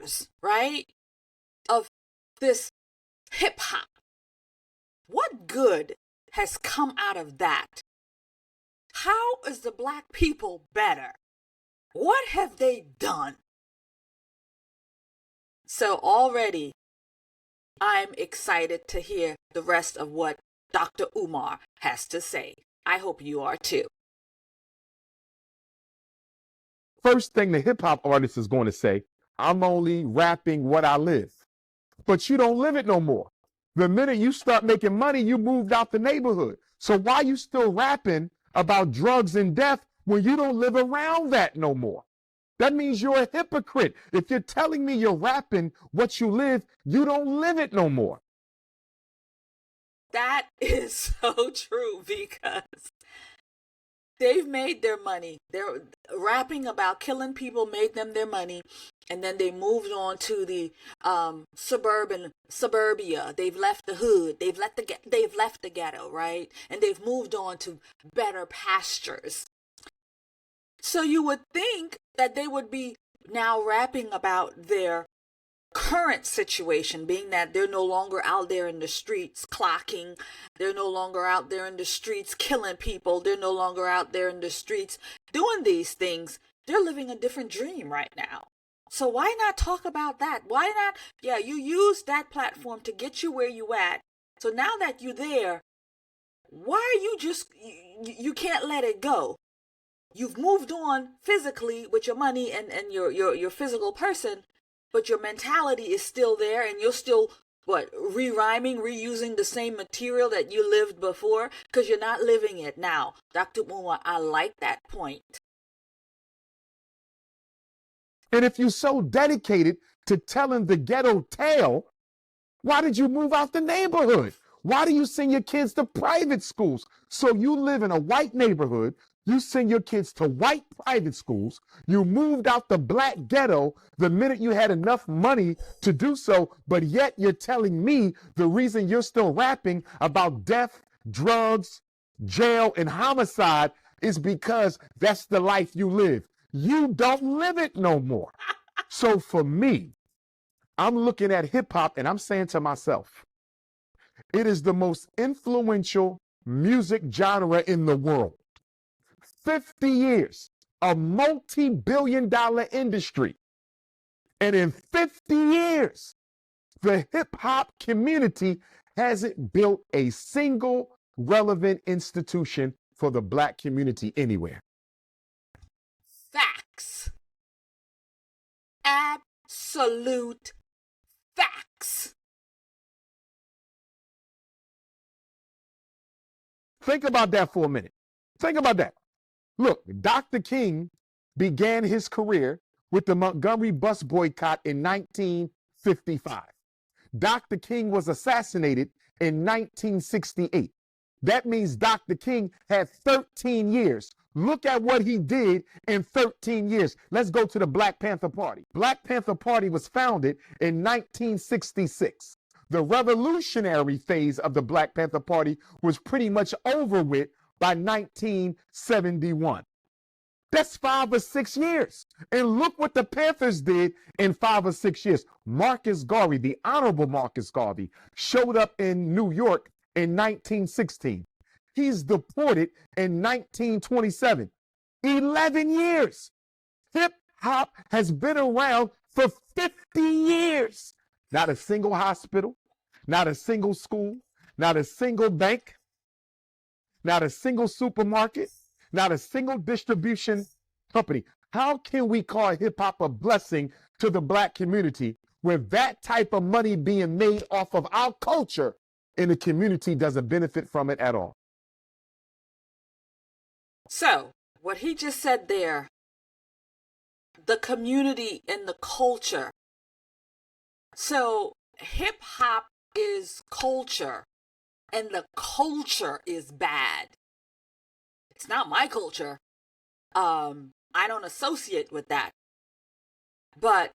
years, right, of this hip hop, what good has come out of that? How is the Black people better? What have they done? So already I'm excited to hear the rest of what Dr. Umar has to say. I hope you are too. First thing the hip hop artist is going to say, I'm only rapping what I live. But you don't live it no more. The minute you start making money, you moved out the neighborhood. So why you still rapping about drugs and death when you don't live around that no more? That means you're a hypocrite. If you're telling me you're rapping what you live, you don't live it no more. That is so true, because they've made their money. They're rapping about killing people made them their money. And then they moved on to the suburbia. They've left the hood. They've left the ghetto, right? And they've moved on to better pastures. So you would think that they would be now rapping about their current situation, being that they're no longer out there in the streets clocking. They're no longer out there in the streets killing people. They're no longer out there in the streets doing these things. They're living a different dream right now. So why not talk about that? Why not? Yeah, you use that platform to get you where you at. So now that you're there, why are you just, you can't let it go? You've moved on physically with your money and your physical person, but your mentality is still there, and you're still, re-rhyming, reusing the same material that you lived before, because you're not living it now. Dr. Umar, I like that point. And if you're so dedicated to telling the ghetto tale, why did you move out the neighborhood? Why do you send your kids to private schools? So you live in a white neighborhood, you send your kids to white private schools, you moved out the Black ghetto the minute you had enough money to do so, but yet you're telling me the reason you're still rapping about death, drugs, jail, and homicide is because that's the life you live. You don't live it no more. So for me, I'm looking at hip hop and I'm saying to myself, it is the most influential music genre in the world. 50 years, a multi-billion-dollar industry. And in 50 years, the hip hop community hasn't built a single relevant institution for the Black community anywhere. Facts. Absolute facts. Think about that for a minute. Think about that. Look, Dr. King began his career with the Montgomery bus boycott in 1955. Dr. King was assassinated in 1968. That means Dr. King had 13 years. Look at what he did in 13 years. Let's go to the Black Panther Party. Black Panther Party was founded in 1966. The revolutionary phase of the Black Panther Party was pretty much over with by 1971. That's 5 or 6 years. And look what the Panthers did in 5 or 6 years. Marcus Garvey, the Honorable Marcus Garvey, showed up in New York in 1916. He's deported in 1927. 11 years. Hip hop has been around for 50 years. Not a single hospital, not a single school, not a single bank, not a single supermarket, not a single distribution company. How can we call hip hop a blessing to the Black community when that type of money being made off of our culture and the community doesn't benefit from it at all? So, what he just said there, the community and the culture. So, hip hop is culture, and the culture is bad. It's not my culture. I don't associate with that. But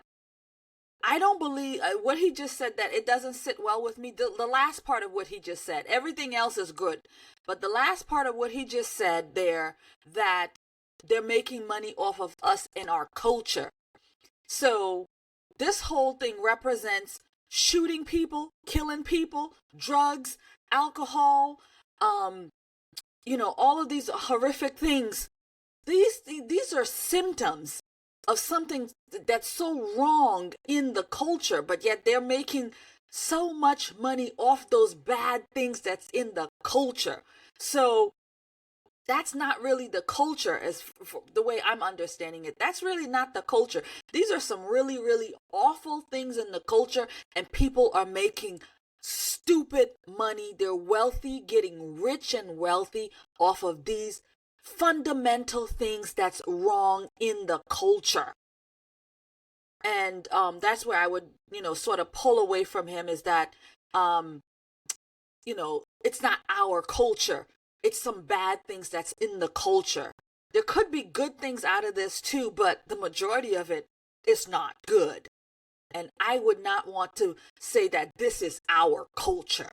I don't believe what he just said, that it doesn't sit well with me. The last part of what he just said, everything else is good. But the last part of what he just said there, that they're making money off of us and our culture. So this whole thing represents shooting people, killing people, drugs, alcohol, all of these horrific things. These are symptoms of something that's so wrong in the culture, but yet they're making so much money off those bad things that's in the culture. So that's not really the culture, as the way I'm understanding it. That's really not the culture. These are some really, really awful things in the culture, and people are making stupid money. They're wealthy, getting rich and wealthy off of these fundamental things that's wrong in the culture. And that's where I would, sort of pull away from him, is that, it's not our culture. It's some bad things that's in the culture. There could be good things out of this too, but the majority of it is not good. And I would not want to say that this is our culture.